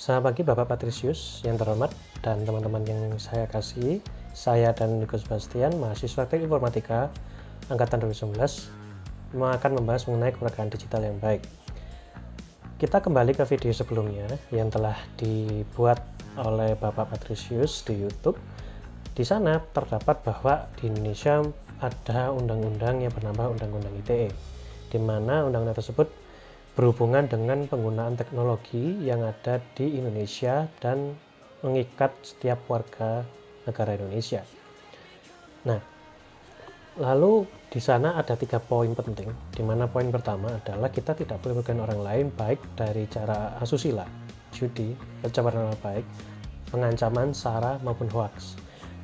Selamat pagi Bapak Patrisius yang terhormat dan teman-teman yang saya kasihi. Saya dan Niko Sebastian, mahasiswa Teknik Informatika Angkatan 2019, akan membahas mengenai kewarganegaraan digital yang baik. Kita kembali ke video sebelumnya yang telah dibuat oleh Bapak Patrisius di YouTube. Di sana terdapat bahwa di Indonesia ada undang-undang yang bernama Undang-Undang ITE, di mana undang-undang tersebut berhubungan dengan penggunaan teknologi yang ada di Indonesia dan mengikat setiap warga negara Indonesia. Nah, lalu di sana ada 3 poin penting, di mana poin pertama adalah kita tidak boleh merugikan orang lain baik dari cara asusila, judi, pencemaran nama baik, pengancaman, sara maupun hoaks.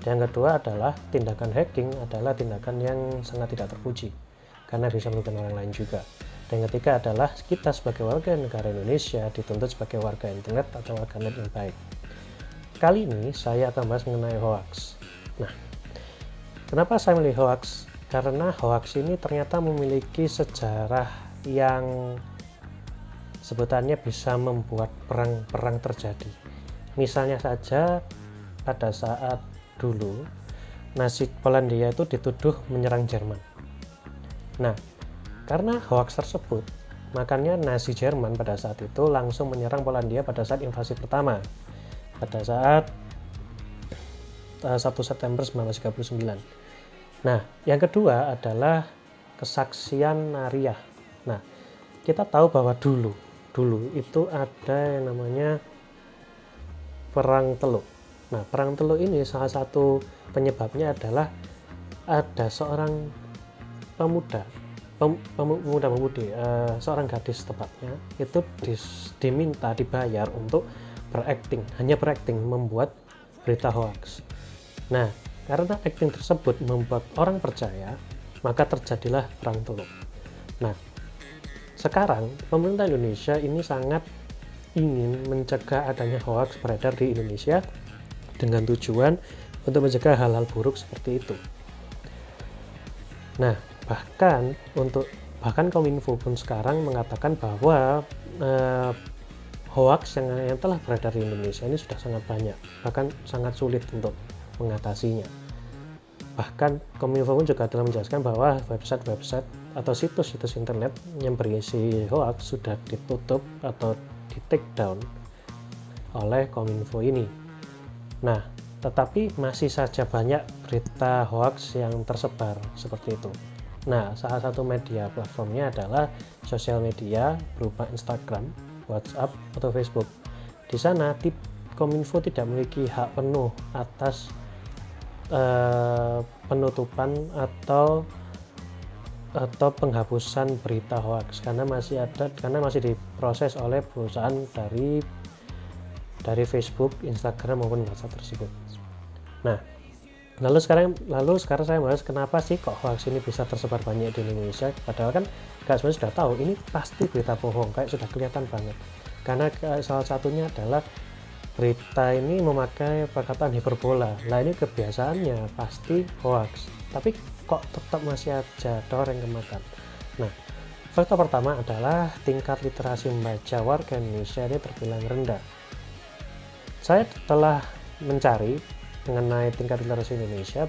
Yang kedua adalah tindakan hacking adalah tindakan yang sangat tidak terpuji karena bisa merugikan orang lain juga. Dan yang ketiga adalah kita sebagai warga negara Indonesia dituntut sebagai warga internet atau warga net yang baik. Kali ini saya akan bahas mengenai hoax. Nah, kenapa saya memilih hoax? Karena hoax ini ternyata memiliki sejarah yang sebutannya bisa membuat perang-perang terjadi. Misalnya saja pada saat dulu Nazi Polandia itu dituduh menyerang Jerman. Nah, karena hoax tersebut, makanya Nazi Jerman pada saat itu langsung menyerang Polandia pada saat invasi pertama, pada saat 1 September 1939. Nah, yang kedua adalah kesaksian Nariah. Nah, kita tahu bahwa dulu itu ada yang namanya Perang Teluk. Nah, Perang Teluk ini salah satu penyebabnya adalah ada seorang pemuda-pemudi, seorang gadis tepatnya, itu dibayar untuk hanya berakting membuat berita hoax. Nah, karena acting tersebut membuat orang percaya, maka terjadilah Perang Teluk. Nah, sekarang pemerintah Indonesia ini sangat ingin mencegah adanya hoax beredar di Indonesia dengan tujuan untuk mencegah hal-hal buruk seperti itu. Nah, bahkan Kominfo pun sekarang mengatakan bahwa hoax yang telah beredar di Indonesia ini sudah sangat banyak, bahkan sangat sulit untuk mengatasinya. Bahkan Kominfo pun juga telah menjelaskan bahwa website atau situs-situs internet yang berisi hoax sudah ditutup atau di take down oleh Kominfo ini. Nah, tetapi masih saja banyak berita hoax yang tersebar seperti itu. Nah, salah satu media platformnya adalah sosial media berupa Instagram, WhatsApp, atau Facebook. Di sana Kominfo tidak memiliki hak penuh atas penutupan atau penghapusan berita hoax karena masih diproses oleh perusahaan dari Facebook, Instagram maupun WhatsApp tersebut. Nah, lalu sekarang saya bahas kenapa sih kok hoax ini bisa tersebar banyak di Indonesia, padahal kan kita sebenarnya sudah tahu ini pasti berita bohong, kayak sudah kelihatan banget. Karena salah satunya adalah berita ini memakai perkataan hiperbola. Nah, ini kebiasaannya pasti hoax, tapi kok tetap masih aja ada orang yang kemakan. Nah, faktor pertama adalah tingkat literasi membaca warga Indonesia ini terbilang rendah. Saya telah mencari mengenai tingkat literasi Indonesia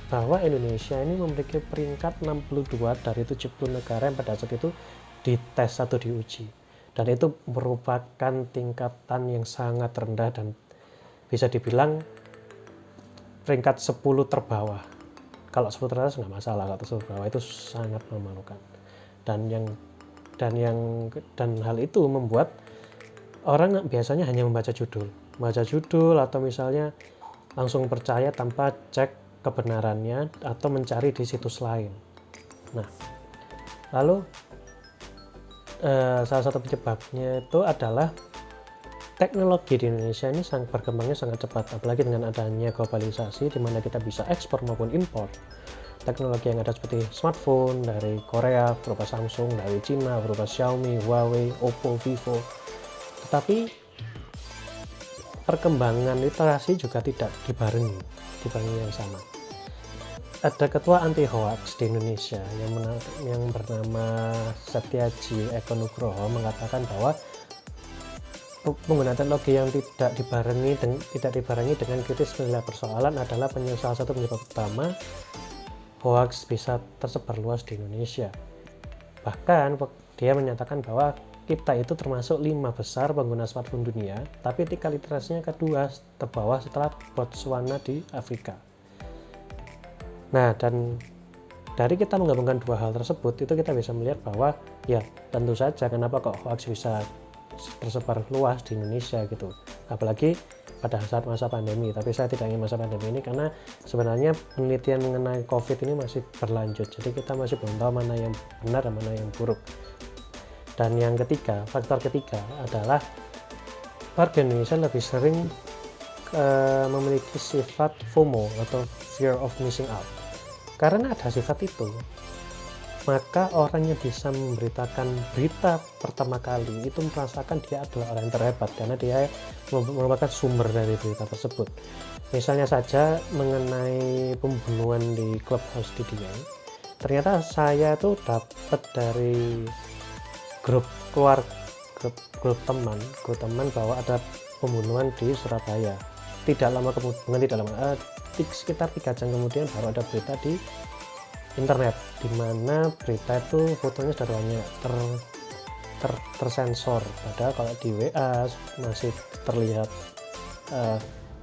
bahwa Indonesia ini memiliki peringkat 62 dari 70 negara yang pada saat itu dites atau diuji, dan itu merupakan tingkatan yang sangat rendah dan bisa dibilang peringkat 10 terbawah. Kalau 10 teratas nggak masalah, kalau 10 terbawah itu sangat memalukan. Dan hal itu membuat orang biasanya hanya membaca judul atau misalnya langsung percaya tanpa cek kebenarannya atau mencari di situs lain. Nah, lalu salah satu penyebabnya itu adalah teknologi di Indonesia ini berkembangnya sangat cepat, apalagi dengan adanya globalisasi di mana kita bisa ekspor maupun impor teknologi yang ada seperti smartphone dari Korea berupa Samsung, dari Cina berupa Xiaomi, Huawei, Oppo, Vivo. Tetapi perkembangan literasi juga tidak dibarengi yang sama. Ada ketua anti hoax di Indonesia yang bernama Setyaji Eko Nugroho mengatakan bahwa penggunaan teknologi yang tidak dibarengi dengan kritis menilai persoalan adalah salah satu penyebab utama hoax bisa tersebar luas di Indonesia. Bahkan dia menyatakan bahwa kita itu termasuk 5 besar pengguna smartphone dunia, tapi tingkat literasinya kedua terbawah setelah Botswana di Afrika. Nah, dan dari kita menggabungkan dua hal tersebut, itu kita bisa melihat bahwa ya tentu saja kenapa kok hoax bisa tersebar luas di Indonesia gitu, apalagi pada saat masa pandemi. Tapi saya tidak ingin masa pandemi ini karena sebenarnya penelitian mengenai COVID ini masih berlanjut, jadi kita masih belum tahu mana yang benar dan mana yang buruk. Dan yang ketiga, faktor ketiga adalah warga Indonesia lebih sering memiliki sifat FOMO atau fear of missing out. Karena ada sifat itu, maka orang yang bisa memberitakan berita pertama kali itu merasakan dia adalah orang yang terhebat karena dia merupakan sumber dari berita tersebut. Misalnya saja mengenai pembunuhan di Clubhouse di Dieng, ternyata saya tuh dapat dari grup teman bahwa ada pembunuhan di Surabaya. Sekitar 3 jam kemudian baru ada berita di internet, di mana berita itu fotonya sudah banyak tersensor, padahal kalau di WA masih terlihat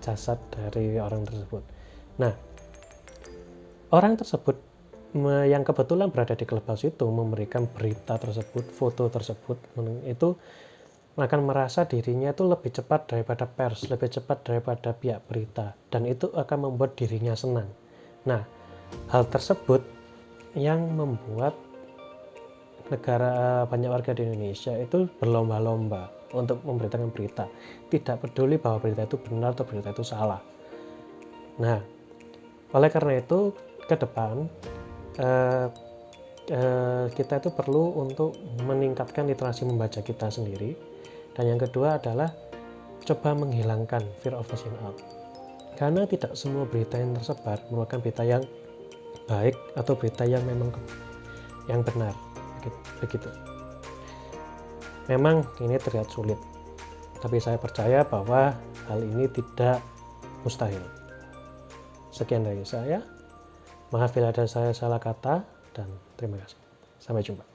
jasad dari orang tersebut. Nah, orang tersebut yang kebetulan berada di Clubhouse itu memberikan berita tersebut, foto tersebut, itu akan merasa dirinya itu lebih cepat daripada pers, lebih cepat daripada pihak berita, dan itu akan membuat dirinya senang. Nah, hal tersebut yang membuat banyak warga di Indonesia itu berlomba-lomba untuk memberitakan berita, tidak peduli bahwa berita itu benar atau berita itu salah. Nah, oleh karena itu ke depan kita itu perlu untuk meningkatkan literasi membaca kita sendiri. Dan yang kedua adalah coba menghilangkan fear of missing out, karena tidak semua berita yang tersebar merupakan berita yang baik atau berita yang memang yang benar begitu. Memang ini terlihat sulit, tapi saya percaya bahwa hal ini tidak mustahil. Sekian dari saya, maaf bila ada saya salah kata, dan terima kasih. Sampai jumpa.